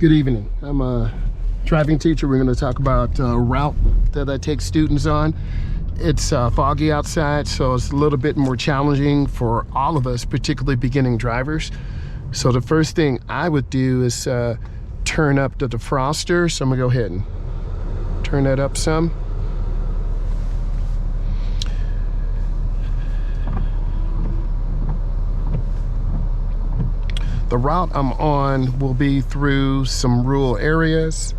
Good evening. I'm a driving teacher. We're going to talk about a route that I take students on. It's foggy outside, so it's a little bit more challenging for all of us, particularly beginning drivers. So the first thing I would do is turn up the defroster. So I'm gonna go ahead and turn that up some. The route I'm on will be through some rural areas.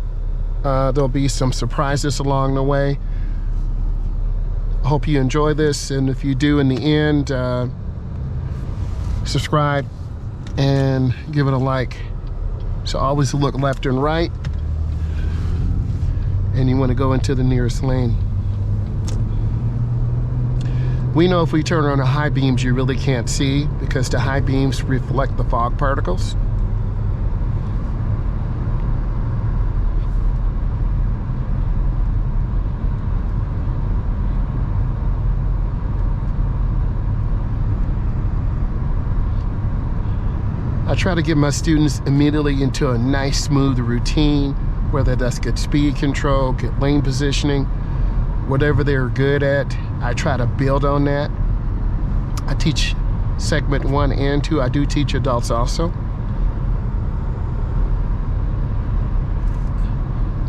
There'll be some surprises along the way. I hope you enjoy this, and if you do in the end, subscribe and give it a like. So always look left and right, and you want to go into the nearest lane. We know if we turn on the high beams, you really can't see because the high beams reflect the fog particles. I try to get my students immediately into a nice, smooth routine, whether that's good speed control, good lane positioning, whatever they're good at. I try to build on that. I teach segment 1 and 2. I do teach adults also.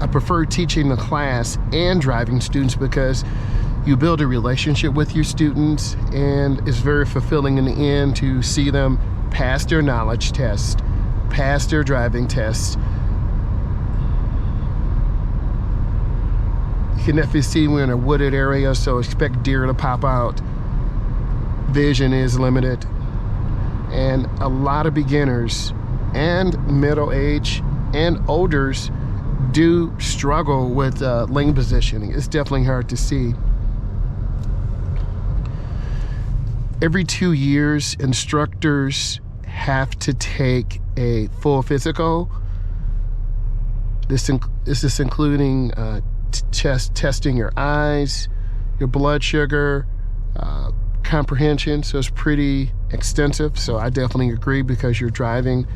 I prefer teaching the class and driving students because you build a relationship with your students, and it's very fulfilling in the end to see them pass their knowledge test, pass their driving test. You can definitely see we're in a wooded area, so expect deer to pop out. Vision is limited. And a lot of beginners and middle age and olders do struggle with lane positioning. It's definitely hard to see. Every 2 years, instructors have to take a full physical. This is including testing your eyes, your blood sugar, comprehension. So it's pretty extensive. So I definitely agree, because you're driving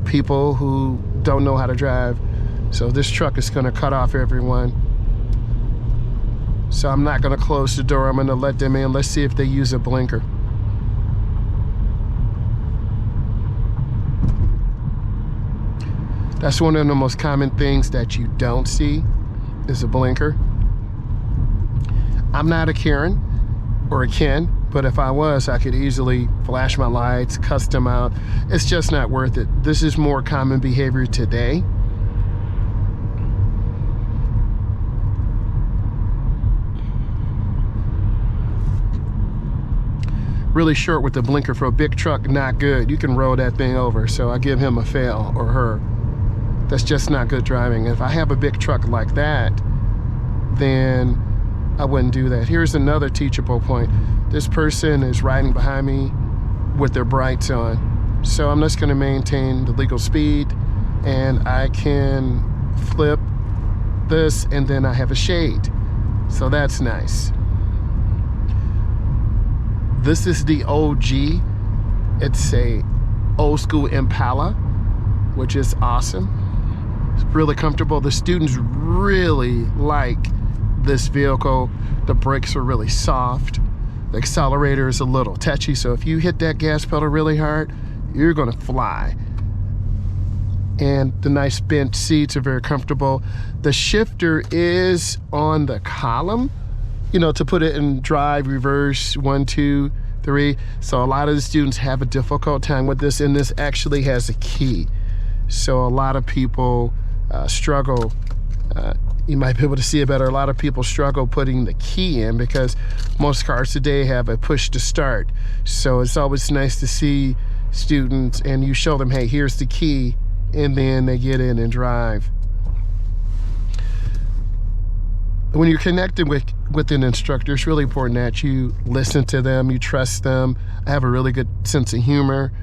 people who don't know how to drive. So this truck is going to cut off everyone. So I'm not going to close the door. I'm going to let them in. Let's see if they use a blinker. That's one of the most common things that you don't see, is a blinker. I'm not a Karen or a Ken, but if I was, I could easily flash my lights, cuss them out. It's just not worth it. This is more common behavior today. Really short with the blinker for a big truck, not good. You can roll that thing over, so I give him a fail, or her. That's just not good driving. If I have a big truck like that, then I wouldn't do that. Here's another teachable point. This person is riding behind me with their brights on. So I'm just gonna maintain the legal speed, and I can flip this, and then I have a shade. So that's nice. This is the OG. It's a old school Impala, which is awesome. It's really comfortable. The students really like this vehicle. The brakes are really soft. The accelerator is a little touchy, so if you hit that gas pedal really hard, you're gonna fly. And the nice bench seats are very comfortable. The shifter is on the column, you know, to put it in drive, reverse, 1, 2, 3. So a lot of the students have a difficult time with this, and this actually has a key. So a lot of people struggle. You might be able to see it better. A lot of people struggle putting the key in because most cars today have a push to start. So it's always nice to see students and you show them, hey, here's the key, and then they get in and drive. When you're connected with an instructor, it's really important that you listen to them, you trust them. I have a really good sense of humor.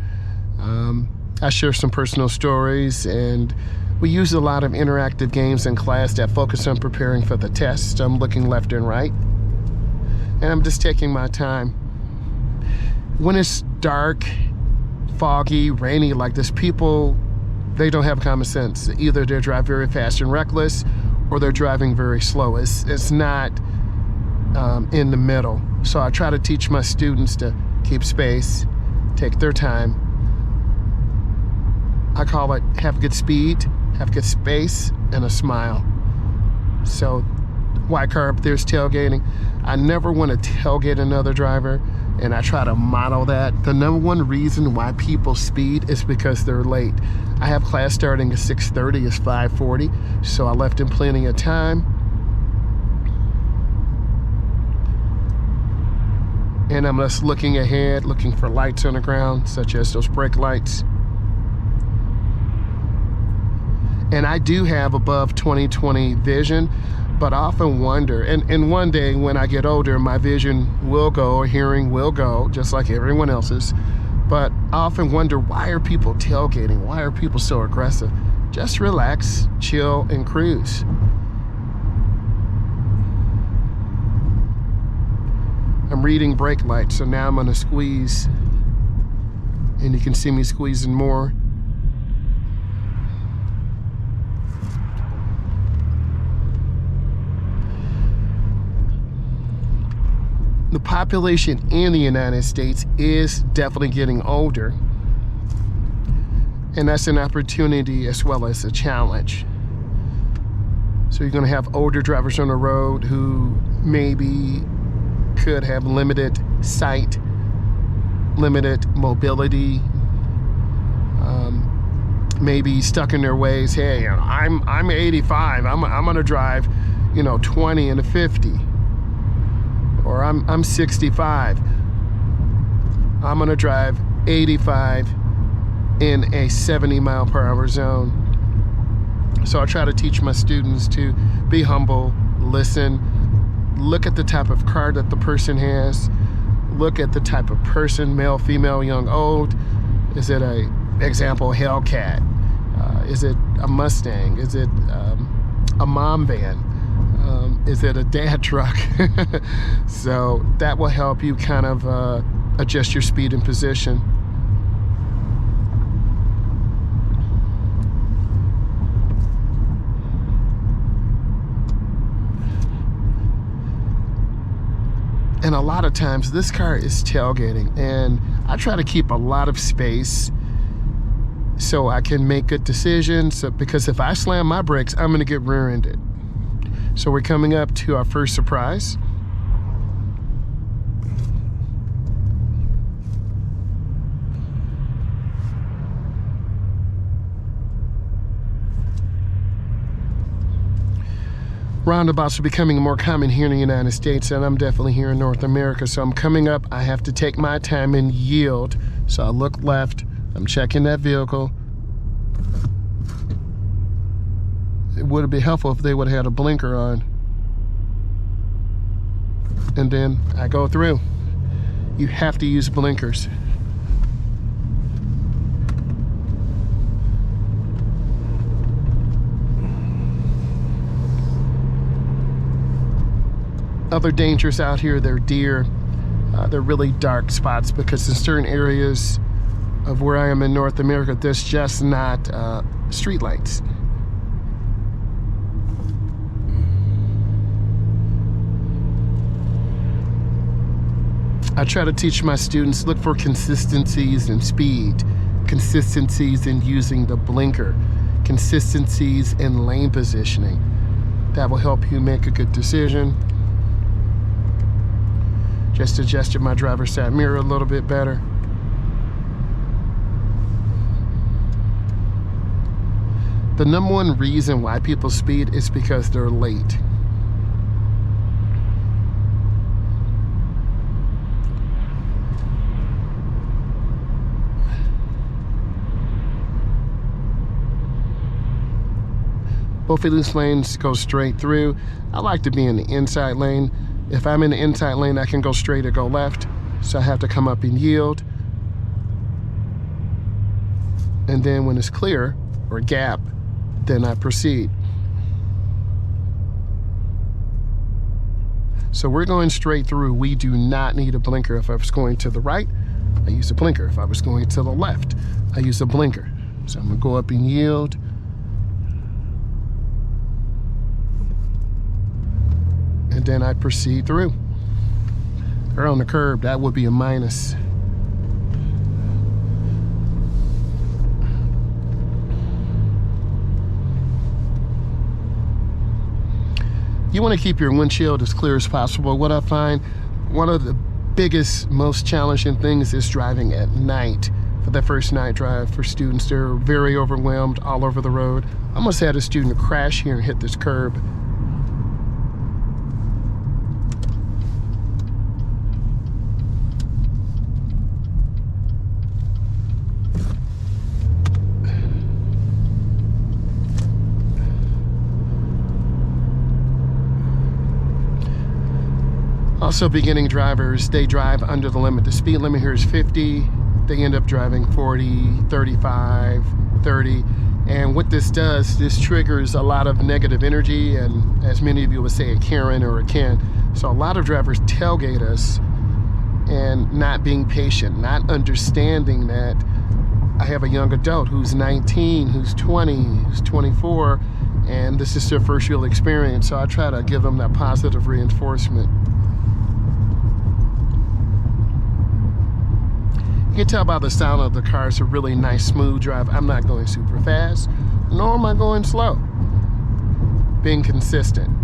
I share some personal stories, and we use a lot of interactive games in class that focus on preparing for the test. I'm looking left and right, and I'm just taking my time. When it's dark, foggy, rainy like this, people they don't have common sense. Either they drive very fast and reckless, or they're driving very slow. It's not in the middle. So I try to teach my students to keep space, take their time. I call it have good speed, have good space, and a smile. So white car up there's tailgating. I never want to tailgate another driver, and I try to model that. The #1 reason why people speed is because they're late. I have class starting at 6:30, it's 5:40, so I left him plenty of time. And I'm just looking ahead, looking for lights on the ground, such as those brake lights. And I do have above 20/20 vision, but I often wonder, and one day when I get older, my vision will go, or hearing will go, just like everyone else's. But I often wonder, why are people tailgating? Why are people so aggressive? Just relax, chill, and cruise. I'm reading brake lights, so now I'm gonna squeeze, and you can see me squeezing more. The population in the United States is definitely getting older, and that's an opportunity as well as a challenge. So you're going to have older drivers on the road who maybe could have limited sight, limited mobility, maybe stuck in their ways. Hey, you know, I'm 85. I'm going to drive, 20 and a 50. Or I'm 65. I'm gonna drive 85 in a 70-mile-per-hour zone. So I try to teach my students to be humble, listen, look at the type of car that the person has, look at the type of person, male, female, young, old. Is it a, example, Hellcat? Is it a Mustang? Is it a mom van? Is it a dad truck? So that will help you kind of adjust your speed and position. And a lot of times this car is tailgating, and I try to keep a lot of space so I can make good decisions, because if I slam my brakes, I'm gonna get rear-ended. So we're coming up to our first surprise. Roundabouts are becoming more common here in the United States, and I'm definitely here in North America. So I'm coming up, I have to take my time and yield. So I look left, I'm checking that vehicle. It would be helpful if they would have had a blinker on. And then I go through. You have to use blinkers. Other dangers out here, they're deer. They're really dark spots, because in certain areas of where I am in North America, there's just not street lights. I try to teach my students, look for consistencies in speed, consistencies in using the blinker, consistencies in lane positioning. That will help you make a good decision. Just adjusted my driver's side mirror a little bit better. The #1 reason why people speed is because they're late. Both of these lanes go straight through. I like to be in the inside lane. If I'm in the inside lane, I can go straight or go left. So I have to come up and yield. And then when it's clear, or gap, then I proceed. So we're going straight through. We do not need a blinker. If I was going to the right, I use a blinker. If I was going to the left, I use a blinker. So I'm gonna go up and yield. And then I proceed through. They're on the curb, that would be a minus. You want to keep your windshield as clear as possible. What I find, one of the biggest, most challenging things is driving at night. For that first night drive for students, they're very overwhelmed all over the road. I almost had a student crash here and hit this curb. Also, beginning drivers, they drive under the limit. The speed limit here is 50. They end up driving 40, 35, 30. And what this does, this triggers a lot of negative energy, and as many of you would say, a Karen or a Ken. So a lot of drivers tailgate us and not being patient, not understanding that I have a young adult who's 19, who's 20, who's 24, and this is their first real experience. So I try to give them that positive reinforcement. You can tell by the sound of the car, it's a really nice, smooth drive. I'm not going super fast, nor am I going slow. Being consistent.